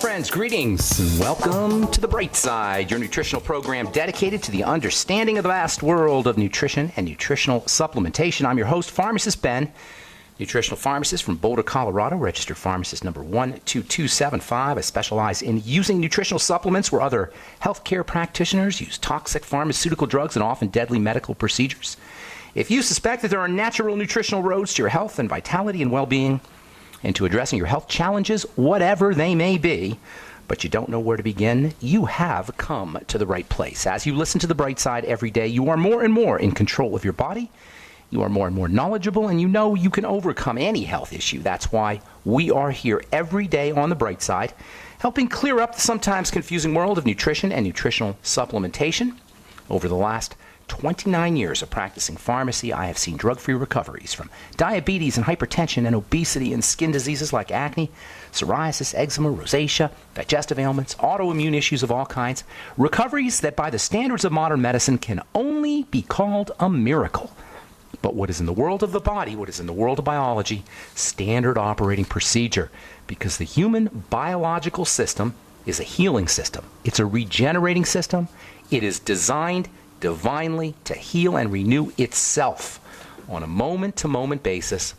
friends, greetings, and welcome to The Bright Side, your nutritional program dedicated to the understanding of the vast world of nutrition and nutritional supplementation. I'm your host, Pharmacist Ben, nutritional pharmacist from Boulder, Colorado, registered pharmacist number 12275. I specialize in using nutritional supplements where other healthcare practitioners use toxic pharmaceutical drugs and often deadly medical procedures. If you suspect that there are natural nutritional roads to your health and vitality and well-being, and to addressing your health challenges, whatever they may be, but you don't know where to begin, you have come to the right place. As you listen to The Bright Side every day, you are more and more in control of your body. You are more and more knowledgeable, and you know you can overcome any health issue. That's why we are here every day on The Bright Side, helping clear up the sometimes confusing world of nutrition and nutritional supplementation. Over the last 29 years of practicing pharmacy, I have seen drug-free recoveries from diabetes and hypertension and obesity and skin diseases like acne, psoriasis, eczema, rosacea, digestive ailments, autoimmune issues of all kinds. Recoveries that by the standards of modern medicine can only be called a miracle. But what is in the world of the body, what is in the world of biology, standard operating procedure, because the human biological system is a healing system. It's a regenerating system. It is designed divinely to heal and renew itself on a moment-to-moment basis.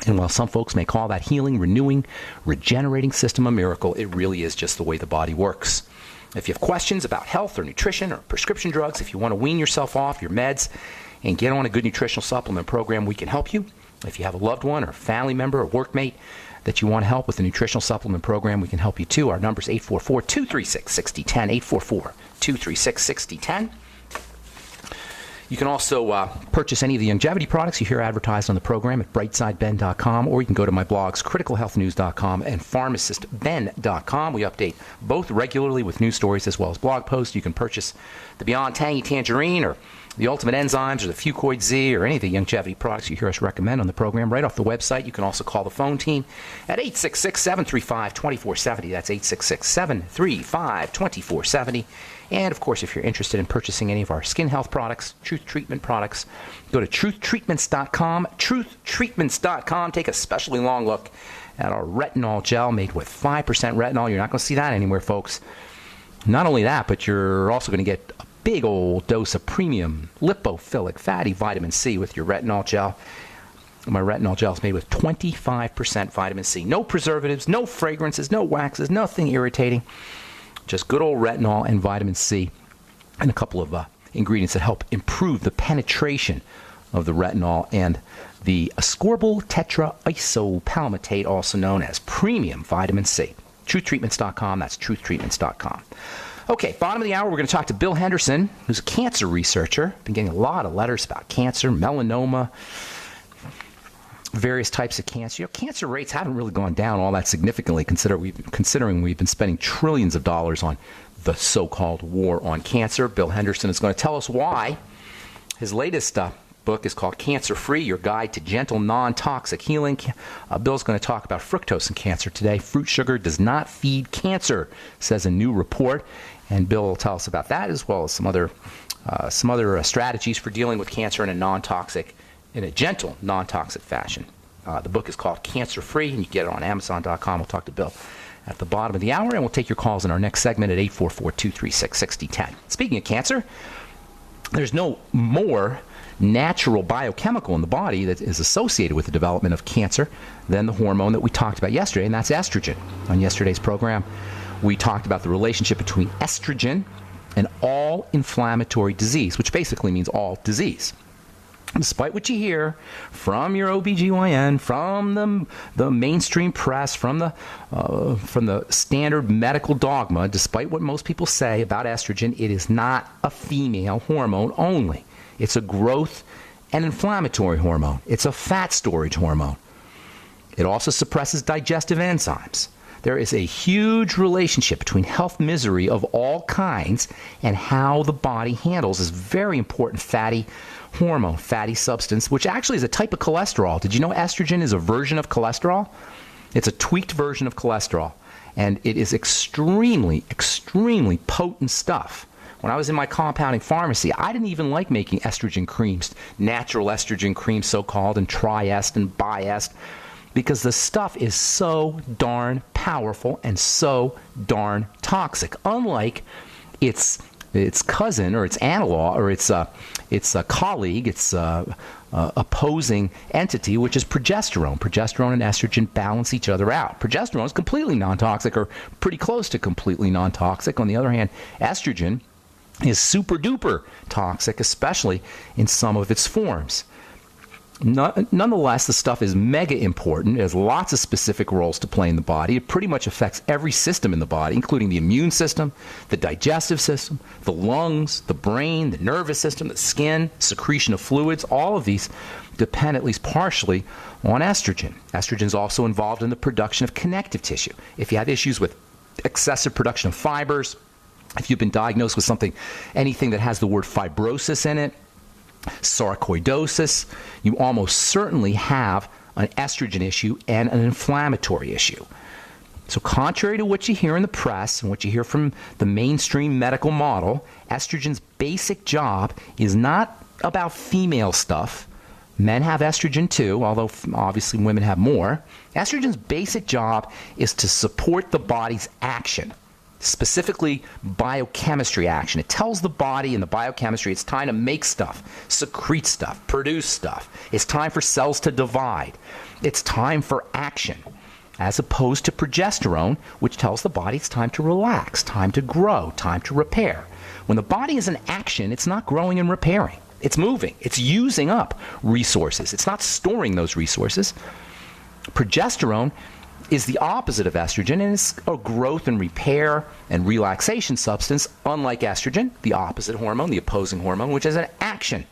And while some folks may call that healing, renewing, regenerating system a miracle, it really is just the way the body works. If you have questions about health or nutrition or prescription drugs, if you want to wean yourself off your meds and get on a good nutritional supplement program, we can help you. If you have a loved one or family member or workmate that you want to help with the nutritional supplement program, we can help you too. Our number is 844-236-6010, 844-236-6010. You can also purchase any of the longevity products you hear advertised on the program at brightsideben.com, or you can go to my blogs, criticalhealthnews.com and pharmacistben.com. We update both regularly with news stories as well as blog posts. You can purchase the Beyond Tangy Tangerine or the Ultimate Enzymes or the Fucoid Z or any of the longevity products you hear us recommend on the program right off the website. You can also call the phone team at 866-735-2470. That's 866-735-2470. And, of course, if you're interested in purchasing any of our skin health products, Truth Treatment products, go to truthtreatments.com, truthtreatments.com. Take a specially long look at our retinol gel made with 5% retinol. You're not going to see that anywhere, folks. Not only that, but you're also going to get a big old dose of premium lipophilic fatty vitamin C with your retinol gel. My retinol gel is made with 25% vitamin C. No preservatives, no fragrances, no waxes, nothing irritating. Just good old retinol and vitamin C and a couple of ingredients that help improve the penetration of the retinol and the ascorbyl tetraisopalmitate, also known as premium vitamin C. Truthtreatments.com, that's truthtreatments.com. Okay, bottom of the hour, we're going to talk to Bill Henderson, who's a cancer researcher. Been getting a lot of letters about cancer, melanoma, various types of cancer. You know, cancer rates haven't really gone down all that significantly, considering we've been spending trillions of dollars on the so-called war on cancer. Bill Henderson is going to tell us why. His latest book is called Cancer Free, Your Guide to Gentle, Non-Toxic Healing. Bill's going to talk about fructose in cancer today. Fruit sugar does not feed cancer, says a new report. And Bill will tell us about that, as well as some other strategies for dealing with cancer in a gentle, non-toxic fashion. The book is called Cancer Free, and you can get it on Amazon.com. We'll talk to Bill at the bottom of the hour, and we'll take your calls in our next segment at 844-236-6010. Speaking of cancer, there's no more natural biochemical in the body that is associated with the development of cancer than the hormone that we talked about yesterday, and that's estrogen. On yesterday's program, we talked about the relationship between estrogen and all inflammatory disease, which basically means all disease. Despite what you hear from your OBGYN, from the mainstream press, from the standard medical dogma, despite what most people say about estrogen, it is not a female hormone only. It's a growth and inflammatory hormone. It's a fat storage hormone. It also suppresses digestive enzymes. There is a huge relationship between health misery of all kinds and how the body handles this very important fatty hormone, fatty substance, which actually is a type of cholesterol. Did you know estrogen is a version of cholesterol? It's a tweaked version of cholesterol, and it is extremely, extremely potent stuff. When I was in my compounding pharmacy, I didn't even like making estrogen creams, natural estrogen creams so-called, and Triest and Biest. because the stuff is so darn powerful and so darn toxic. Unlike its cousin or its analog or its colleague, its opposing entity, which is progesterone. Progesterone and estrogen balance each other out. Progesterone is completely non-toxic or pretty close to completely non-toxic. On the other hand, estrogen is super duper toxic, especially in some of its forms. Nonetheless, the stuff is mega important. It has lots of specific roles to play in the body. It pretty much affects every system in the body, including the immune system, the digestive system, the lungs, the brain, the nervous system, the skin, secretion of fluids. All of these depend at least partially on estrogen. Estrogen is also involved in the production of connective tissue. If you have issues with excessive production of fibers, if you've been diagnosed with anything that has the word fibrosis in it, sarcoidosis, you almost certainly have an estrogen issue and an inflammatory issue. So contrary to what you hear in the press and what you hear from the mainstream medical model, estrogen's basic job is not about female stuff. Men have estrogen too, although obviously women have more. Estrogen's basic job is to support the body's action, specifically biochemistry action. It tells the body and the biochemistry it's time to make stuff, secrete stuff, produce stuff. It's time for cells to divide. It's time for action, as opposed to progesterone, which tells the body it's time to relax, time to grow, time to repair. When the body is in action, it's not growing and repairing. It's moving. It's using up resources. It's not storing those resources. Progesterone is the opposite of estrogen, and it's a growth and repair and relaxation substance, unlike estrogen, the opposite hormone, the opposing hormone, which is an action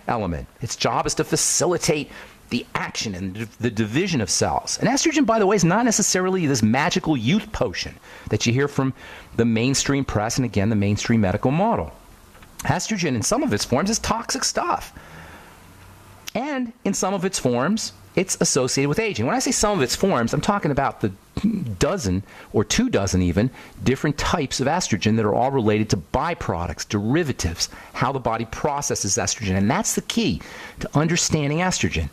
element. Its job is to facilitate the action and the division of cells. And estrogen, by the way, is not necessarily this magical youth potion that you hear from the mainstream press and, again, the mainstream medical model. Estrogen, in some of its forms, is toxic stuff. And in some of its forms, it's associated with aging. When I say some of its forms, I'm talking about the dozen or 24 even different types of estrogen that are all related to byproducts, derivatives, how the body processes estrogen. And that's the key to understanding estrogen.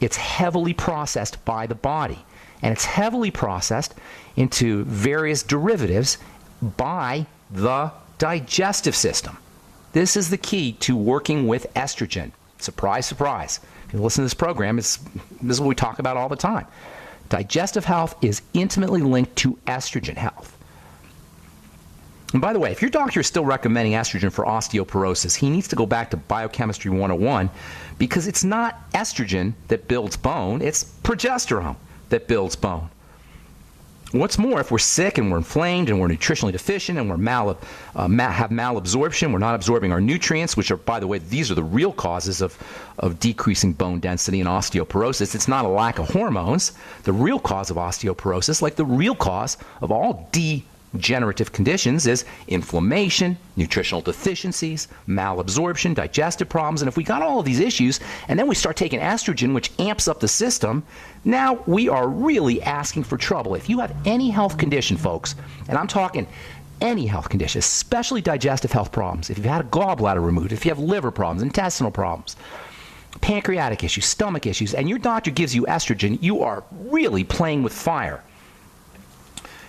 It's heavily processed by the body, and it's heavily processed into various derivatives by the digestive system. This is the key to working with estrogen. Surprise, surprise. If you listen to this program, this is what we talk about all the time. Digestive health is intimately linked to estrogen health. And by the way, if your doctor is still recommending estrogen for osteoporosis, he needs to go back to Biochemistry 101, because it's not estrogen that builds bone, it's progesterone that builds bone. What's more, if we're sick and we're inflamed and we're nutritionally deficient and we're have malabsorption, we're not absorbing our nutrients, which are, by the way, these are the real causes of decreasing bone density and osteoporosis. It's not a lack of hormones. The real cause of osteoporosis, like the real cause of all degenerative conditions, is inflammation, nutritional deficiencies, malabsorption, digestive problems. And if we got all of these issues and then we start taking estrogen, which amps up the system, now we are really asking for trouble. If you have any health condition, folks, and I'm talking any health condition, especially digestive health problems, if you've had a gallbladder removed, if you have liver problems, intestinal problems, pancreatic issues, stomach issues, and your doctor gives you estrogen, you are really playing with fire.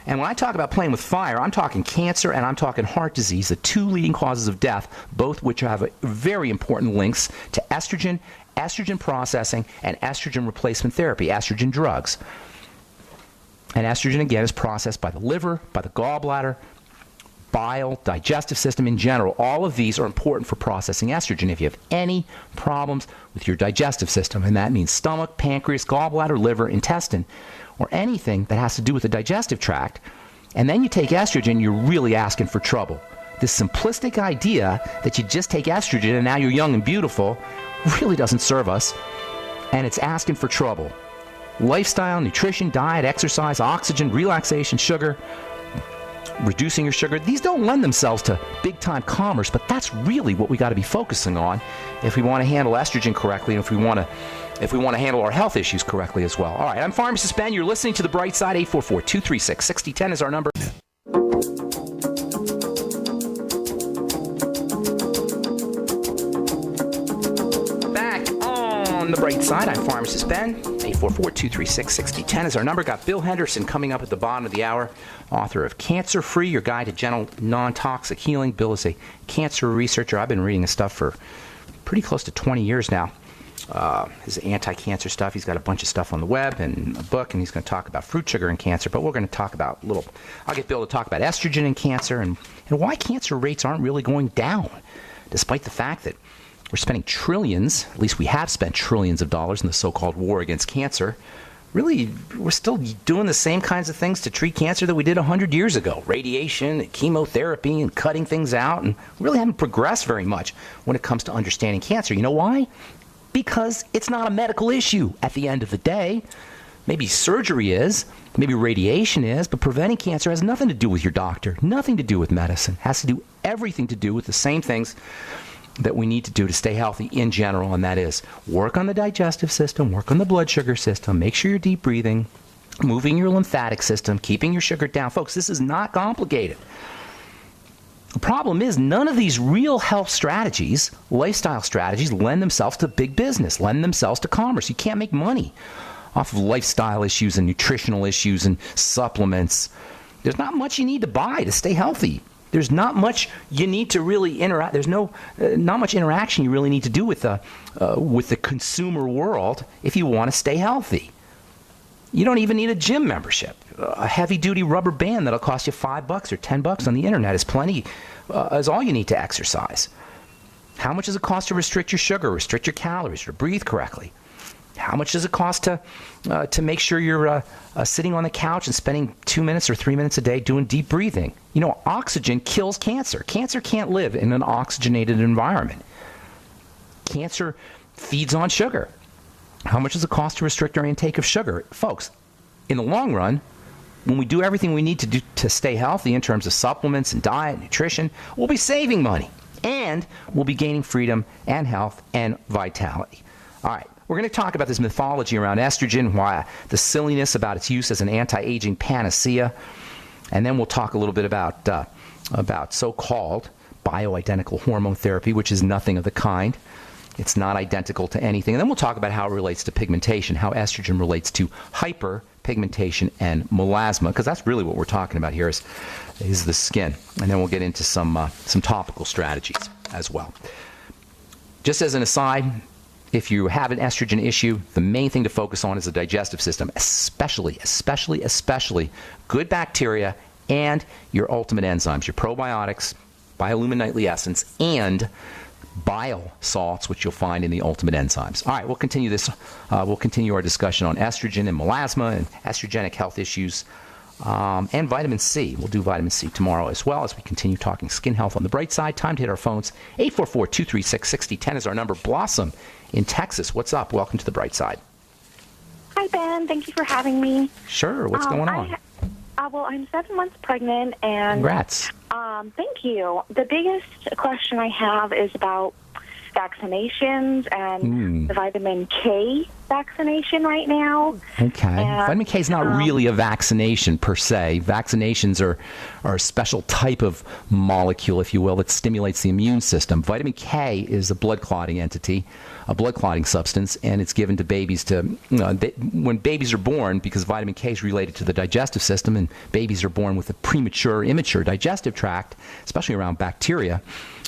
And when I talk about playing with fire, I'm talking cancer and I'm talking heart disease, the two leading causes of death, both which have very important links to estrogen, estrogen processing, and estrogen replacement therapy, estrogen drugs. And estrogen, again, is processed by the liver, by the gallbladder, bile, digestive system in general. All of these are important for processing estrogen. If you have any problems with your digestive system, and that means stomach, pancreas, gallbladder, liver, intestine, or anything that has to do with the digestive tract, and then you take estrogen, you're really asking for trouble. This simplistic idea that you just take estrogen and now you're young and beautiful really doesn't serve us, and it's asking for trouble. Lifestyle, nutrition, diet, exercise, oxygen, relaxation, sugar, reducing your sugar, these don't lend themselves to big-time commerce, but that's really what we got to be focusing on if we want to handle estrogen correctly, and if we want to handle our health issues correctly as well. All right, I'm Pharmacist Ben. You're listening to The Bright Side. 844-236-6010 is our number. Back on The Bright Side. I'm Pharmacist Ben. 844-236-6010 is our number. Got Bill Henderson coming up at the bottom of the hour, author of Cancer Free, Your Guide to Gentle Non-Toxic Healing. Bill is a cancer researcher. I've been reading his stuff for pretty close to 20 years now. His anti-cancer stuff. He's got a bunch of stuff on the web and a book, and he's going to talk about fruit sugar and cancer. But we're going to talk about I'll get Bill to talk about estrogen and cancer and why cancer rates aren't really going down, despite the fact that we're spending trillions, at least we have spent trillions of dollars in the so-called war against cancer. Really, we're still doing the same kinds of things to treat cancer that we did 100 years ago. Radiation, and chemotherapy, and cutting things out. And we really haven't progressed very much when it comes to understanding cancer. You know why? Because it's not a medical issue at the end of the day. Maybe surgery is, maybe radiation is, but preventing cancer has nothing to do with your doctor, nothing to do with medicine. It has to do everything to do with the same things that we need to do to stay healthy in general, and that is work on the digestive system, work on the blood sugar system, make sure you're deep breathing, moving your lymphatic system, keeping your sugar down. Folks, this is not complicated. The problem is none of these real health strategies, lifestyle strategies, lend themselves to big business, lend themselves to commerce. You can't make money off of lifestyle issues and nutritional issues and supplements. There's not much you need to buy to stay healthy. There's not much you need to really interact. There's not much interaction you really need to do with the consumer world if you want to stay healthy. You don't even need a gym membership. A heavy-duty rubber band that'll cost you $5 or $10 on the internet is plenty. Is all you need to exercise. How much does it cost to restrict your sugar, restrict your calories, or breathe correctly? How much does it cost to make sure you're sitting on the couch and spending 2 minutes or 3 minutes a day doing deep breathing? You know, oxygen kills cancer. Cancer can't live in an oxygenated environment. Cancer feeds on sugar. How much does it cost to restrict our intake of sugar? Folks, in the long run, when we do everything we need to do to stay healthy in terms of supplements and diet, nutrition, we'll be saving money. And we'll be gaining freedom and health and vitality. All right. We're going to talk about this mythology around estrogen, why the silliness about its use as an anti-aging panacea, and then we'll talk a little bit about so-called bioidentical hormone therapy, which is nothing of the kind. It's not identical to anything. And then we'll talk about how it relates to pigmentation, how estrogen relates to hyperpigmentation and melasma, because that's really what we're talking about here is the skin. And then we'll get into some topical strategies as well. Just as an aside, if you have an estrogen issue, the main thing to focus on is the digestive system, especially good bacteria and your ultimate enzymes, your probiotics, biolumin nightly essence, and bile salts, which you'll find in the ultimate enzymes. All right, we'll continue this. We'll continue our discussion on estrogen and melasma and estrogenic health issues and vitamin C. We'll do vitamin C tomorrow as well as we continue talking skin health on the bright side. Time to hit our phones. 844-236-6010 is our number. Blossom in Texas. What's up? Welcome to the bright side. Hi, Ben. Thank you for having me. Sure. What's going on? Well, I'm 7 months pregnant, and congrats. Thank you. The biggest question I have is about vaccinations and the vitamin K vaccination right now. Okay. And, vitamin K is not really a vaccination per se. Vaccinations are a special type of molecule, if you will, that stimulates the immune system. Vitamin K is a blood clotting entity, a blood clotting substance, and it's given to babies when babies are born, because vitamin K is related to the digestive system, and babies are born with a premature, immature digestive tract, especially around bacteria.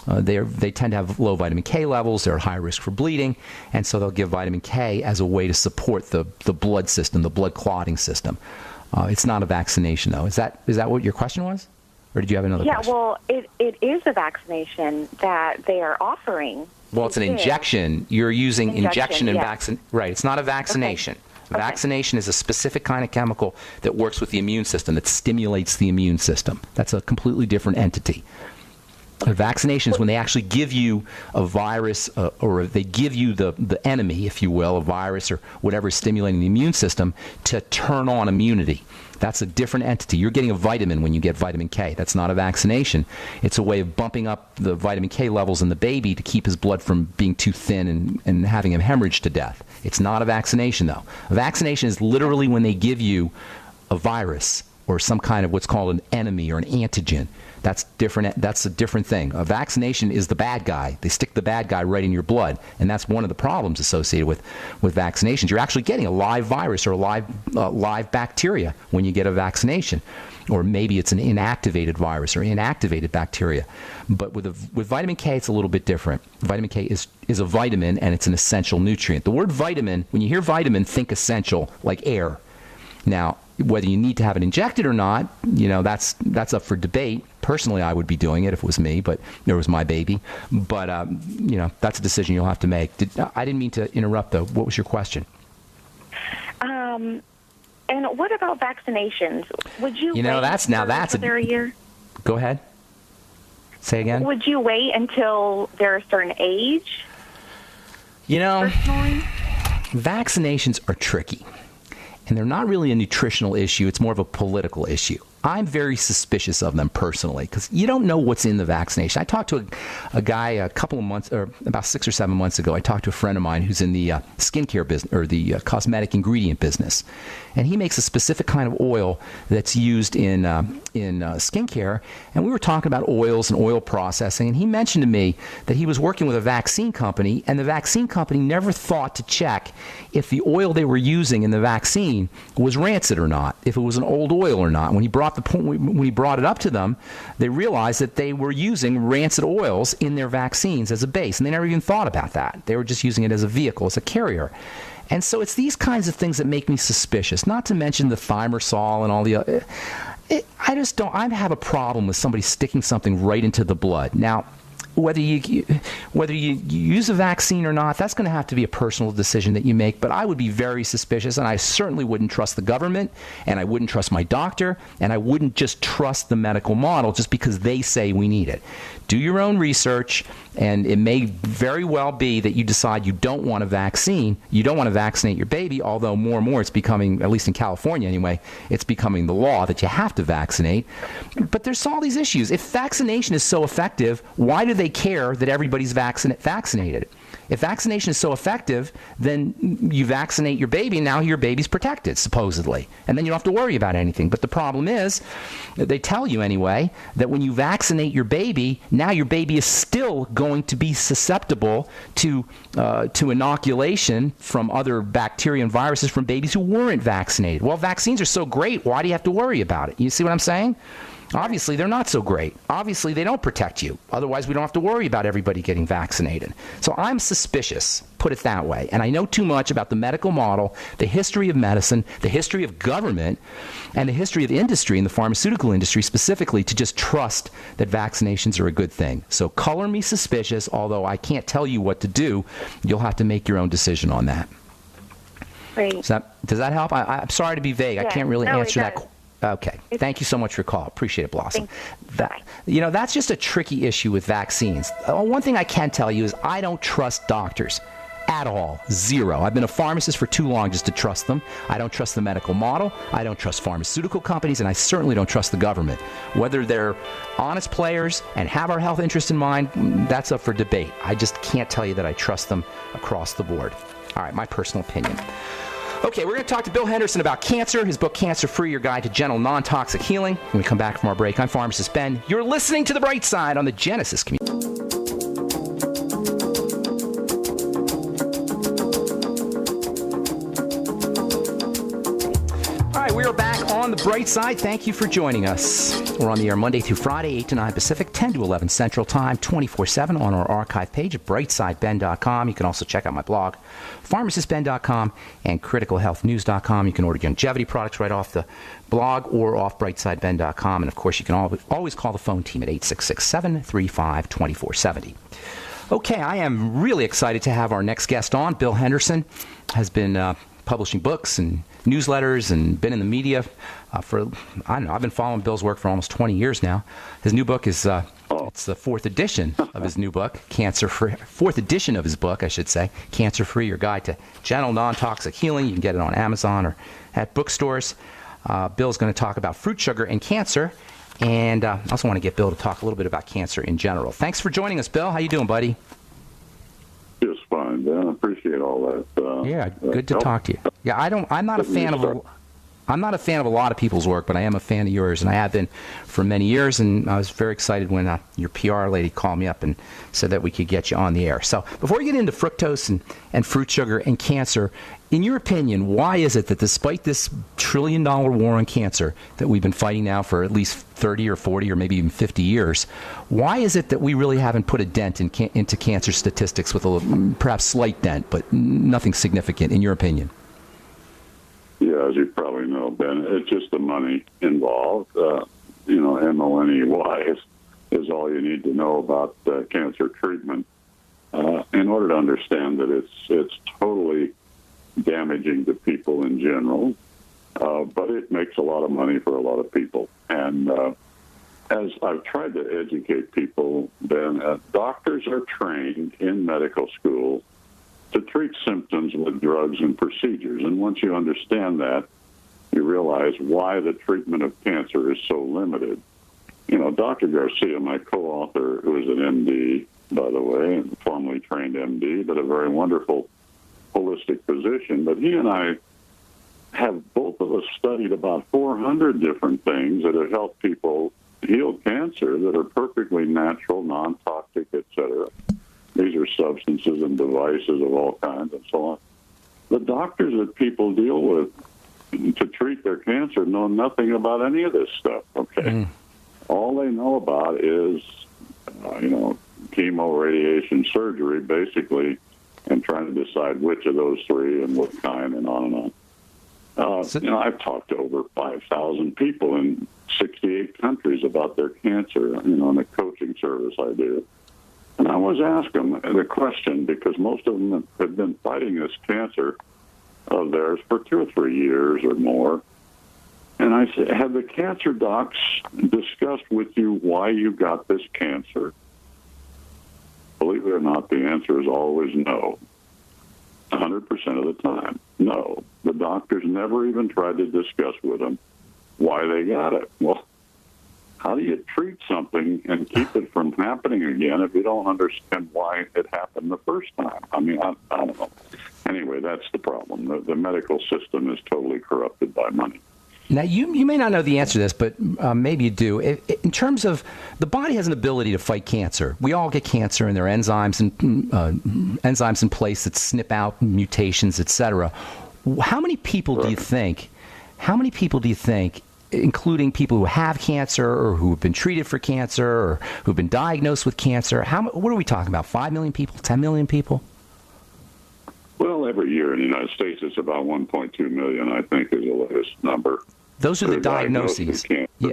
They tend to have low vitamin K levels. They're at high risk for bleeding, and so they'll give vitamin K as a way to support the blood system, the blood clotting system. It's not a vaccination, though. Is that what your question was, or did you have another question? Yeah, well, it is a vaccination that they are offering. Well, it's an injection. You're using injection and vaccine. Right. It's not a vaccination. Okay. Vaccination is a specific kind of chemical that works with the immune system, that stimulates the immune system. That's a completely different entity. A vaccination is when they actually give you a virus, or they give you the enemy, if you will, a virus or whatever is stimulating the immune system to turn on immunity. That's a different entity. You're getting a vitamin when you get vitamin K. That's not a vaccination. It's a way of bumping up the vitamin K levels in the baby to keep his blood from being too thin and having him hemorrhage to death. It's not a vaccination, though. A vaccination is literally when they give you a virus or some kind of what's called an enemy or an antigen That's different. That's a different thing. A vaccination is the bad guy. They stick the bad guy right in your blood, and that's one of the problems associated with vaccinations. You're actually getting a live virus or a live bacteria when you get a vaccination, or maybe it's an inactivated virus or inactivated bacteria. But with vitamin K, it's a little bit different. Vitamin K is a vitamin, and it's an essential nutrient. The word vitamin, when you hear vitamin, think essential, like air. Now, whether you need to have it injected or not, that's up for debate. Personally, I would be doing it if it was me, but it was my baby. But, that's a decision you'll have to make. I didn't mean to interrupt, though. What was your question? And what about vaccinations? Would you that's a year? Go ahead. Say again? Would you wait until they're a certain age? Personally? Vaccinations are tricky. And they're not really a nutritional issue. It's more of a political issue. I'm very suspicious of them personally because you don't know what's in the vaccination. I talked to a guy a couple of months, or about 6 or 7 months ago. I talked to a friend of mine who's in the skincare business or the cosmetic ingredient business. And he makes a specific kind of oil that's used in skincare. And we were talking about oils and oil processing. And he mentioned to me that he was working with a vaccine company, and the vaccine company never thought to check if the oil they were using in the vaccine was rancid or not, if it was an old oil or not. When he brought it up to them, they realized that they were using rancid oils in their vaccines as a base, and they never even thought about that. They were just using it as a vehicle, as a carrier. And so it's these kinds of things that make me suspicious, not to mention the thimerosal and all the other. I have a problem with somebody sticking something right into the blood. Now, whether you use a vaccine or not, that's going to have to be a personal decision that you make. But I would be very suspicious, and I certainly wouldn't trust the government, and I wouldn't trust my doctor, and I wouldn't just trust the medical model just because they say we need it. Do your own research, and it may very well be that you decide you don't want a vaccine. You don't want to vaccinate your baby, although more and more it's becoming, at least in California anyway, it's becoming the law that you have to vaccinate. But there's all these issues. If vaccination is so effective, why do they care that everybody's vaccinated? If vaccination is so effective, then you vaccinate your baby, and now your baby's protected, supposedly. And then you don't have to worry about anything. But the problem is, they tell you anyway, that when you vaccinate your baby, now your baby is still going to be susceptible to inoculation from other bacteria and viruses from babies who weren't vaccinated. Well, vaccines are so great, why do you have to worry about it? You see what I'm saying? Obviously, they're not so great. Obviously, they don't protect you. Otherwise, we don't have to worry about everybody getting vaccinated. So I'm suspicious, put it that way. And I know too much about the medical model, the history of medicine, the history of government, and the history of industry, and the pharmaceutical industry specifically, to just trust that vaccinations are a good thing. So color me suspicious, although I can't tell you what to do. You'll have to make your own decision on that. Great. Does that help? I'm sorry to be vague. Yeah, I can't really answer that question. Okay. Thank you so much for your call. Appreciate it, Blossom. That's just a tricky issue with vaccines. One thing I can tell you is I don't trust doctors at all. Zero. I've been a pharmacist for too long just to trust them. I don't trust the medical model. I don't trust pharmaceutical companies, and I certainly don't trust the government. Whether they're honest players and have our health interest in mind, that's up for debate. I just can't tell you that I trust them across the board. All right, my personal opinion. Okay, we're going to talk to Bill Henderson about cancer, his book, Cancer Free, Your Guide to Gentle, Non-Toxic Healing. When we come back from our break, I'm Pharmacist Ben. You're listening to The Bright Side on the Genesis Community. All right, we are back on The Bright Side. Thank you for joining us. We're on the air Monday through Friday, 8 to 9 Pacific, 10 to 11 Central Time, 24/7 on our archive page at brightsideben.com. You can also check out my blog, pharmacistben.com, and criticalhealthnews.com. You can order longevity products right off the blog or off brightsideben.com. And, of course, you can always call the phone team at 866-735-2470. Okay, I am really excited to have our next guest on. Bill Henderson has been publishing books and newsletters and been in the media for, I don't know, I've been following Bill's work for almost 20 years now. His new book is, it's the fourth edition of his new book, Cancer Free, fourth edition of his book, I should say, Cancer Free, Your Guide to Gentle, Non-Toxic Healing. You can get it on Amazon or at bookstores. Bill's going to talk about fruit sugar and cancer, and I also want to get Bill to talk a little bit about cancer in general. Thanks for joining us, Bill. How you doing, buddy? Just fine, Ben. I appreciate all that. Yeah, good to talk to you. Yeah, I'm not a fan of I'm not a fan of a lot of people's work, but I am a fan of yours, and I have been for many years. And I was very excited when your PR lady called me up and said that we could get you on the air. So before we get into fructose and fruit sugar and cancer, in your opinion, why is it that despite this $1 trillion war on cancer that we've been fighting now for at least 30 or 40 or maybe even 50 years, why is it that we really haven't put a dent into cancer statistics with a perhaps slight dent, but nothing significant, in your opinion? Yeah, as you probably know, Ben, it's just the money involved. MONEY is all you need to know about cancer treatment in order to understand that it's totally damaging to people in general, but it makes a lot of money for a lot of people. And as I've tried to educate people, Ben, doctors are trained in medical school to treat symptoms with drugs and procedures. And once you understand that, you realize why the treatment of cancer is so limited. Dr. Garcia, my co-author, who is an MD, by the way, formerly trained MD, but a very wonderful holistic physician, but he and I have both of us studied about 400 different things that have helped people heal cancer that are perfectly natural, non-toxic, etc. These are substances and devices of all kinds and so on. The doctors that people deal with to treat their cancer know nothing about any of this stuff, okay? All they know about is, chemo, radiation, surgery, basically, and trying to decide which of those three and what kind and on and on. I've talked to over 5,000 people in 68 countries about their cancer, in a coaching service I do. And I always ask them the question, because most of them have been fighting this cancer of theirs for 2 or 3 years or more. And I say, have the cancer docs discussed with you why you got this cancer? Believe it or not, the answer is always no. 100% of the time, no. The doctors never even tried to discuss with them why they got it. Well, how do you treat something and keep it from happening again if you don't understand why it happened the first time? I mean, I don't know. Anyway, that's the problem. The medical system is totally corrupted by money. Now, you may not know the answer to this, but maybe you do. In terms of the body has an ability to fight cancer. We all get cancer, and there are enzymes in place that snip out mutations, etc. How many people do you think? How many people do you think, including people who have cancer or who have been treated for cancer or who've been diagnosed with cancer? What are we talking about? 5 million people? 10 million people? Well, every year in the United States, it's about 1.2 million, I think, is the latest number. Those are the diagnoses. Yeah.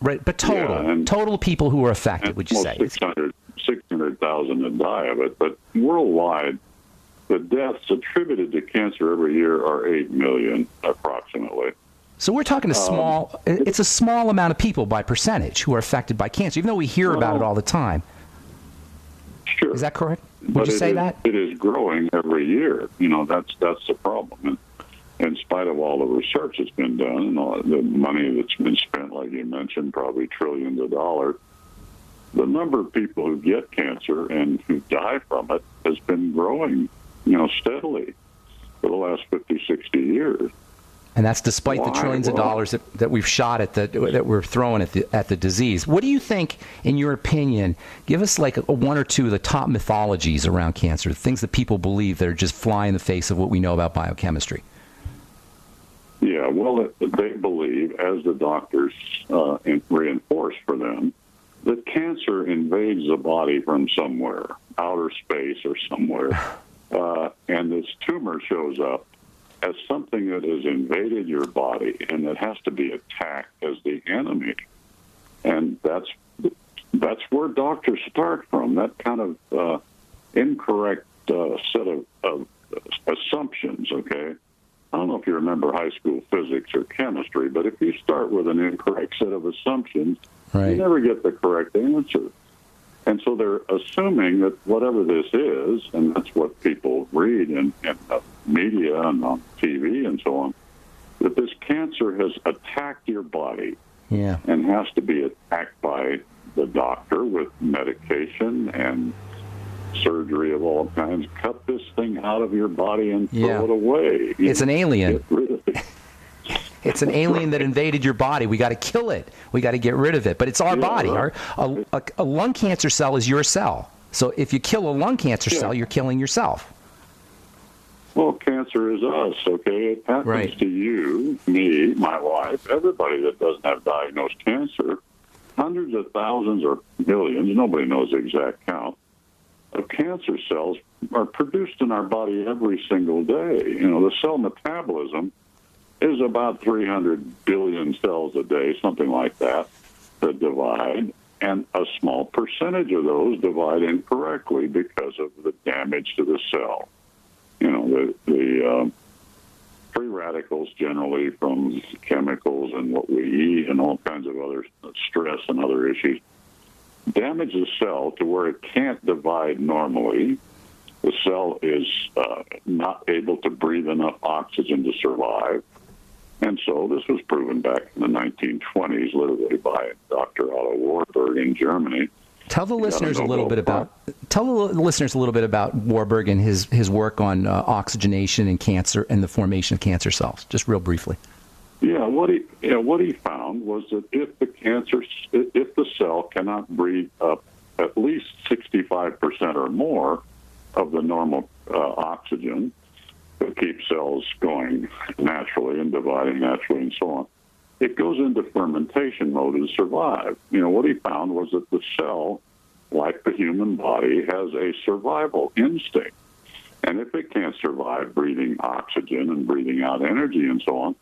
Right, but total people who are affected, would you say? 600,000 that die of it. But worldwide, the deaths attributed to cancer every year are 8 million, approximately. So we're talking it's a small amount of people by percentage who are affected by cancer, even though we hear about it all the time. Sure. Is that correct? Would you say that? It is growing every year. That's the problem. And in spite of all the research that's been done and all the money that's been spent, like you mentioned, probably trillions of dollars, the number of people who get cancer and who die from it has been growing, steadily for the last 50, 60 years. And that's despite the trillions of dollars that we've shot at that we're throwing at the disease. What do you think, in your opinion? Give us like one or two of the top mythologies around cancer, things that people believe that are just fly in the face of what we know about biochemistry. Yeah, well, they believe, as the doctors reinforce for them, that cancer invades the body from somewhere, outer space or somewhere, and this tumor shows up as something that has invaded your body and that has to be attacked as the enemy. And that's where doctors start from, that kind of incorrect set of assumptions, okay? I don't know if you remember high school physics or chemistry, but if you start with an incorrect set of assumptions, you never get the correct answer. And so they're assuming that whatever this is, and that's what people read in media and on TV and so on, that this cancer has attacked your body and has to be attacked by the doctor with medication and surgery of all kinds. Cut this thing out of your body and throw it away. It's an alien. Get rid of it. It's an alien that invaded your body. We got to kill it. We got to get rid of it. But it's our body. Right. A lung cancer cell is your cell. So if you kill a lung cancer cell, you're killing yourself. Well, cancer is us, okay? It happens to you, me, my wife, everybody that doesn't have diagnosed cancer. Hundreds of thousands or millions, nobody knows the exact count, of cancer cells are produced in our body every single day. You know, the cell metabolism is about 300 billion cells a day, something like that divide. And a small percentage of those divide incorrectly because of the damage to the cell. You know, the free radicals generally from chemicals and what we eat and all kinds of other stress and other issues damage the cell to where it can't divide normally. The cell is not able to breathe enough oxygen to survive. And so this was proven back in the 1920s, literally by Dr. Otto Warburg in Germany. Tell the listeners a little bit about Warburg and his work on oxygenation and cancer and the formation of cancer cells. Just real briefly. Yeah, what he found was that if the cell cannot breathe up at least 65% or more of the normal oxygen that keeps cells going naturally and dividing naturally and so on, it goes into fermentation mode to survive. You know, what he found was that the cell, like the human body, has a survival instinct. And if it can't survive breathing oxygen and breathing out energy and so on,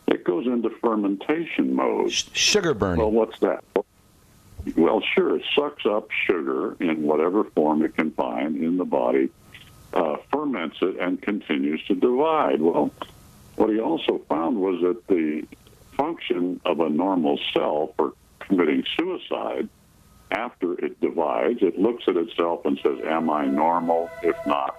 it goes into fermentation mode. Sugar burning. Well, what's that? Well, sure, it sucks up sugar in whatever form it can find in the body, ferments it, and continues to divide. Well, what he also found was that the function of a normal cell for committing suicide, after it divides, it looks at itself and says, am I normal? If not,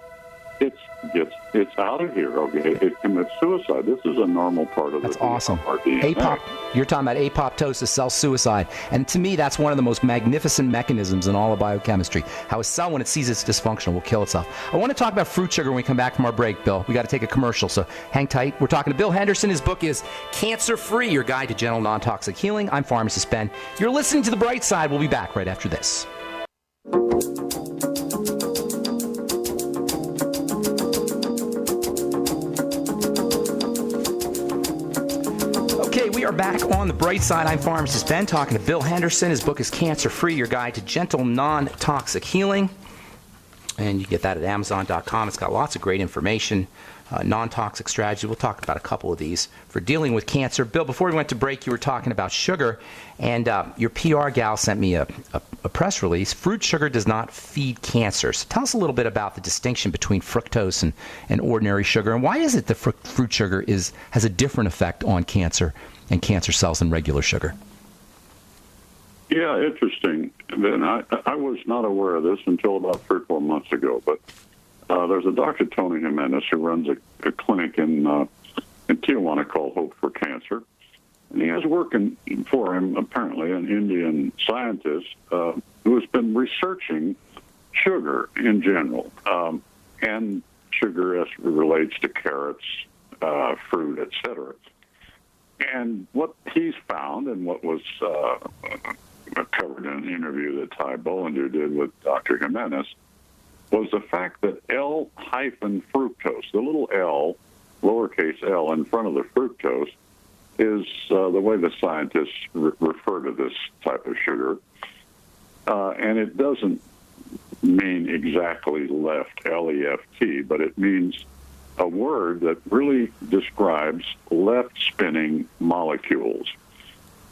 it's out of here, okay? It commits suicide. This is a normal part of That's awesome. Our DNA. You're talking about apoptosis, cell suicide. And to me, that's one of the most magnificent mechanisms in all of biochemistry. How a cell, when it sees it's dysfunctional, will kill itself. I want to talk about fruit sugar when we come back from our break, Bill. We got to take a commercial, so hang tight. We're talking to Bill Henderson. His book is Cancer Free, Your Guide to Gentle Non-Toxic Healing. I'm Pharmacist Ben. You're listening to The Bright Side. We'll be back right after this. Okay, we are back on The Bright Side. I'm Pharmacist Ben, talking to Bill Henderson. His book is Cancer Free, Your Guide to Gentle Non-Toxic Healing. And you can get that at Amazon.com. It's got lots of great information, non-toxic strategy. We'll talk about a couple of these for dealing with cancer. Bill, before we went to break, you were talking about sugar, and your PR gal sent me a press release. Fruit sugar does not feed cancer. So tell us a little bit about the distinction between fructose and ordinary sugar, and why is it that fruit sugar has a different effect on cancer and cancer cells than regular sugar? Yeah, interesting. Then I was not aware of this until about 3 or 4 months ago, but there's a Dr. Tony Jimenez who runs a clinic in Tijuana called Hope for Cancer. And he has working for him, apparently, an Indian scientist who has been researching sugar in general, and sugar as it relates to carrots, fruit, etc. And what he's found, and what was covered in an interview that Ty Bollinger did with Dr. Jimenez, was the fact that L-fructose, the little L, lowercase l in front of the fructose, is the way the scientists refer to this type of sugar. And it doesn't mean exactly left, L-E-F-T, but it means a word that really describes left-spinning molecules.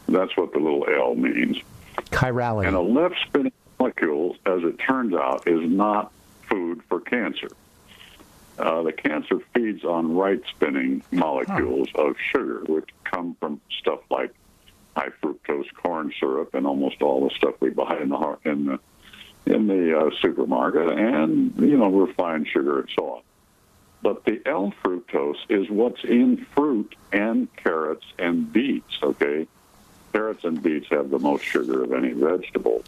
That's what the little L means. Chirality. And a left-spinning molecule, as it turns out, is not food for cancer. The cancer feeds on right-spinning molecules of sugar, which come from stuff like high fructose corn syrup and almost all the stuff we buy in the supermarket, and refined sugar and so on. But the L-fructose is what's in fruit and carrots and beets. Okay, carrots and beets have the most sugar of any vegetable.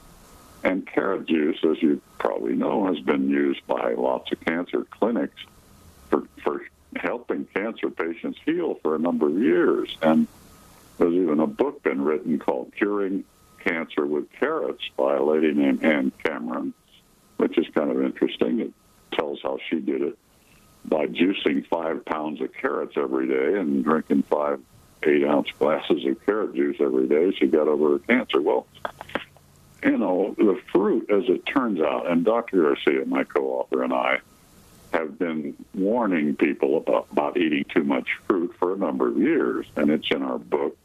And carrot juice, as you probably know, has been used by lots of cancer clinics for helping cancer patients heal for a number of years. And there's even a book been written called Curing Cancer with Carrots by a lady named Ann Cameron, which is kind of interesting. It tells how she did it by juicing 5 pounds of carrots every day and drinking 5 8-ounce glasses of carrot juice every day. She got over her cancer. Well, the fruit, as it turns out, and Dr. Garcia, my co-author, and I have been warning people about eating too much fruit for a number of years, and it's in our book.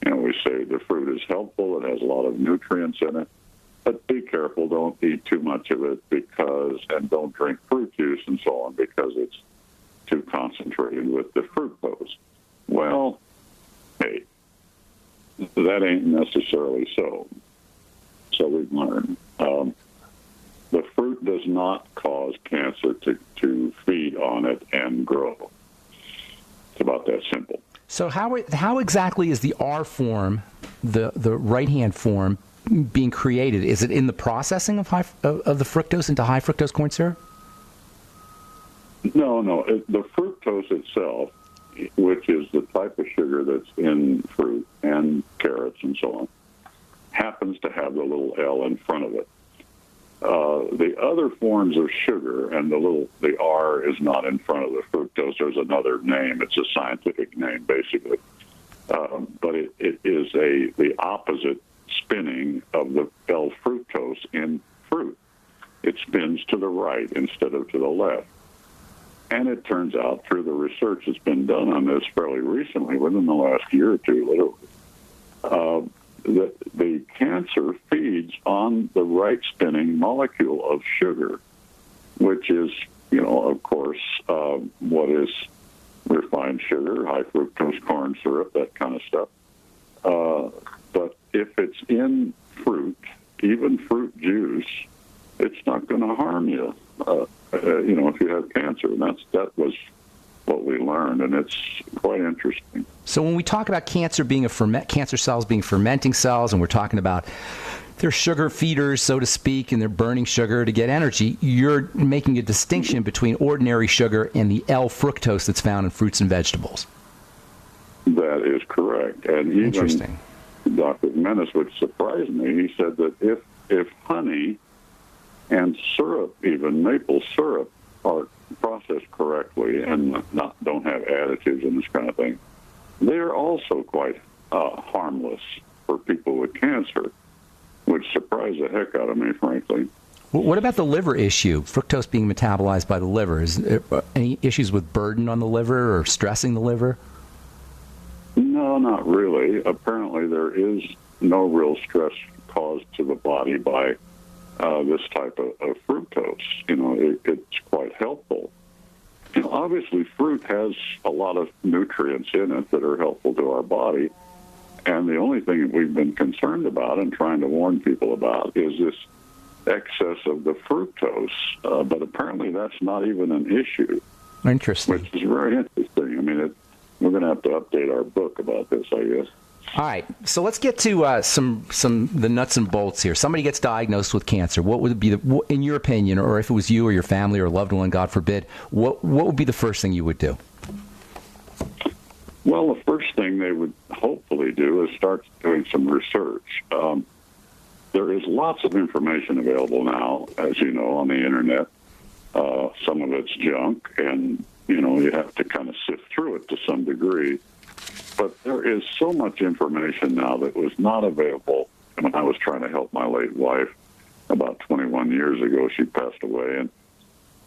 We say the fruit is helpful. It has a lot of nutrients in it. But be careful, don't eat too much of it and don't drink fruit juice and so on because it's too concentrated with the fructose. Well, hey, that ain't necessarily so. So we've learned. The fruit does not cause cancer to feed on it and grow. It's about that simple. So how exactly is the R form, the right-hand form, being created? Is it in the processing of the fructose into high fructose corn syrup? No. The fructose itself, which is the type of sugar that's in fruit and carrots and so on, happens to have the little L in front of it. The other forms of sugar, and the R is not in front of the fructose. There's another name. It's a scientific name, basically. But it is the opposite spinning of the L-fructose in fruit. It spins to the right instead of to the left. And it turns out, through the research that's been done on this fairly recently, within the last year or two, literally, that the cancer feeds on the right spinning molecule of sugar, which is, of course, what is refined sugar, high fructose corn syrup, that kind of stuff. But if it's in fruit, even fruit juice, it's not going to harm you, if you have cancer. And that was what we learned, and it's quite interesting. So when we talk about cancer cells being fermenting cells, and we're talking about they're sugar feeders, so to speak, and they're burning sugar to get energy, you're making a distinction between ordinary sugar and the L-fructose that's found in fruits and vegetables. That is correct. And even Dr. Menace, which surprised me, he said that if honey and syrup, even maple syrup, are processed correctly and don't have additives and this kind of thing, they're also quite harmless for people with cancer, which surprised the heck out of me, frankly. What about the liver issue? Fructose being metabolized by the liver. Is there any issues with burden on the liver or stressing the liver? No, not really. Apparently there is no real stress caused to the body by this type of fructose. It's quite helpful. Obviously, fruit has a lot of nutrients in it that are helpful to our body. And the only thing that we've been concerned about and trying to warn people about is this excess of the fructose. But apparently that's not even an issue. Interesting. Which is very interesting. We're going to have to update our book about this, I guess. All right, so let's get to the nuts and bolts here. Somebody gets diagnosed with cancer. What would be in your opinion, or if it was you or your family or a loved one, God forbid, what would be the first thing you would do? Well, the first thing they would hopefully do is start doing some research. There is lots of information available now, as you know, on the internet. Some of it's junk, and you have to kind of sift through it to some degree. But there is so much information now that was not available when I was trying to help my late wife about 21 years ago. She passed away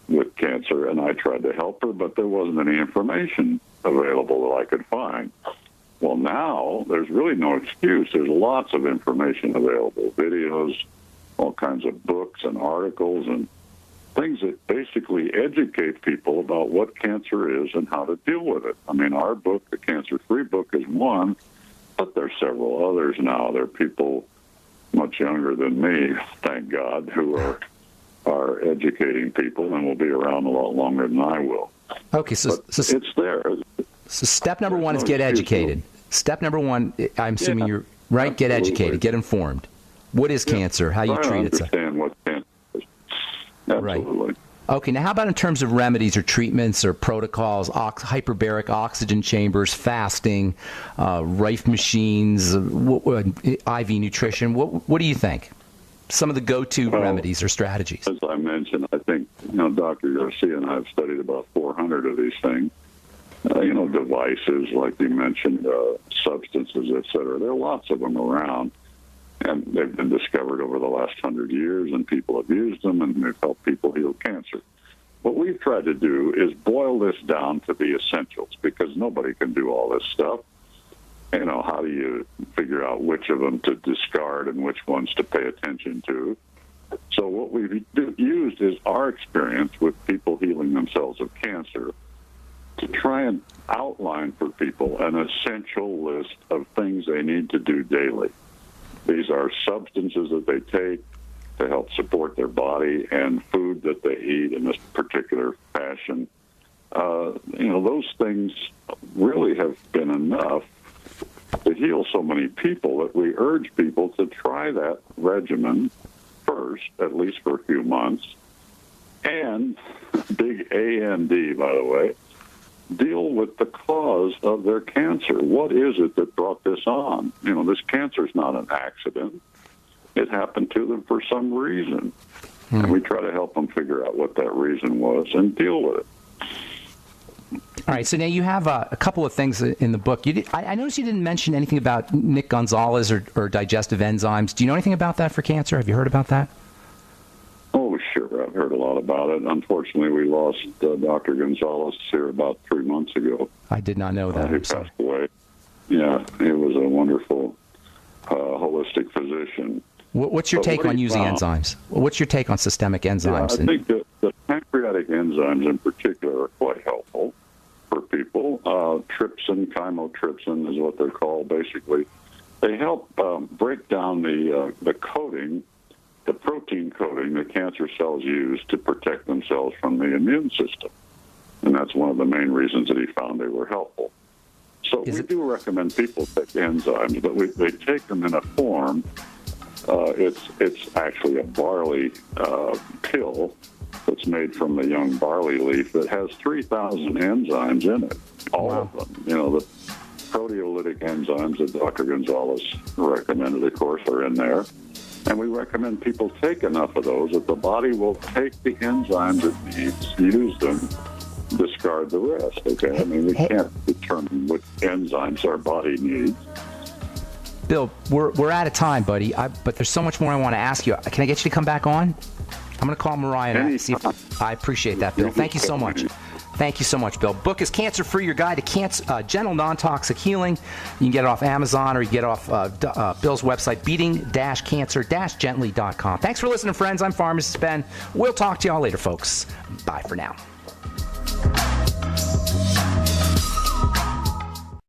with cancer, and I tried to help her, but there wasn't any information available that I could find. Well, now there's really no excuse. There's lots of information available, videos, all kinds of books and articles and things that basically educate people about what cancer is and how to deal with it. Our book, the Cancer-Free book, is one, but there's several others now. There are people much younger than me, thank God, who are educating people and will be around a lot longer than I will. Okay, so it's there. So step number one is get educated. Step number one, I'm assuming you're right, absolutely. Get educated, get informed. What is cancer? How you treat it? Understand what cancer is. Absolutely. Right. Okay, now how about in terms of remedies or treatments or protocols, hyperbaric oxygen chambers, fasting, Rife machines, IV nutrition? What do you think? Some of the go-to remedies or strategies. As I mentioned, I think, Dr. Garcia and I have studied about 400 of these things. Devices, like you mentioned, substances, et cetera. There are lots of them around, and they've been discovered over the last 100 years, and people have used them, and they've helped people heal cancer. What we've tried to do is boil this down to the essentials, because nobody can do all this stuff. How do you figure out which of them to discard and which ones to pay attention to? So what we've used is our experience with people healing themselves of cancer to try and outline for people an essential list of things they need to do daily. These are substances that they take to help support their body and food that they eat in this particular fashion. Those things really have been enough to heal so many people that we urge people to try that regimen first, at least for a few months, and, big A-N-D, by the way, deal with the cause of their cancer. What is it that brought this on? This cancer is not an accident. It happened to them for some reason. And we try to help them figure out what that reason was and deal with it. All right, so now you have a couple of things in the book. I noticed you didn't mention anything about Nick Gonzalez or digestive enzymes. Do you know anything about that for cancer? Have you heard about that? Oh, sure. I've heard a lot about it. Unfortunately, we lost Dr. Gonzalez here about 3 months ago. I did not know that. He passed away. Yeah, he was a wonderful holistic physician. What's your take on using enzymes? What's your take on systemic enzymes? Yeah, I think that the pancreatic enzymes in particular are quite helpful for people. Trypsin, chymotrypsin is what they're called, basically. They help break down the coating, the protein coating that cancer cells use to protect themselves from the immune system. And that's one of the main reasons that he found they were helpful. So we do recommend people take enzymes, but they take them in a form. It's actually a barley pill that's made from the young barley leaf that has 3,000 enzymes in it, all of them. The proteolytic enzymes that Dr. Gonzalez recommended, of course, are in there. And we recommend people take enough of those that the body will take the enzymes it needs, use them, discard the rest, okay? I mean, we can't determine what enzymes our body needs. Bill, we're out of time, buddy, but there's so much more I want to ask you. Can I get you to come back on? I'm going to call Mariah and see if I appreciate that, Bill. Thank you so much. Thank you so much, Bill. Book is Cancer Free, your guide to gentle, non-toxic healing. You can get it off Amazon or you get it off Bill's website, beating-cancer-gently.com. Thanks for listening, friends. I'm Pharmacist Ben. We'll talk to y'all later, folks. Bye for now.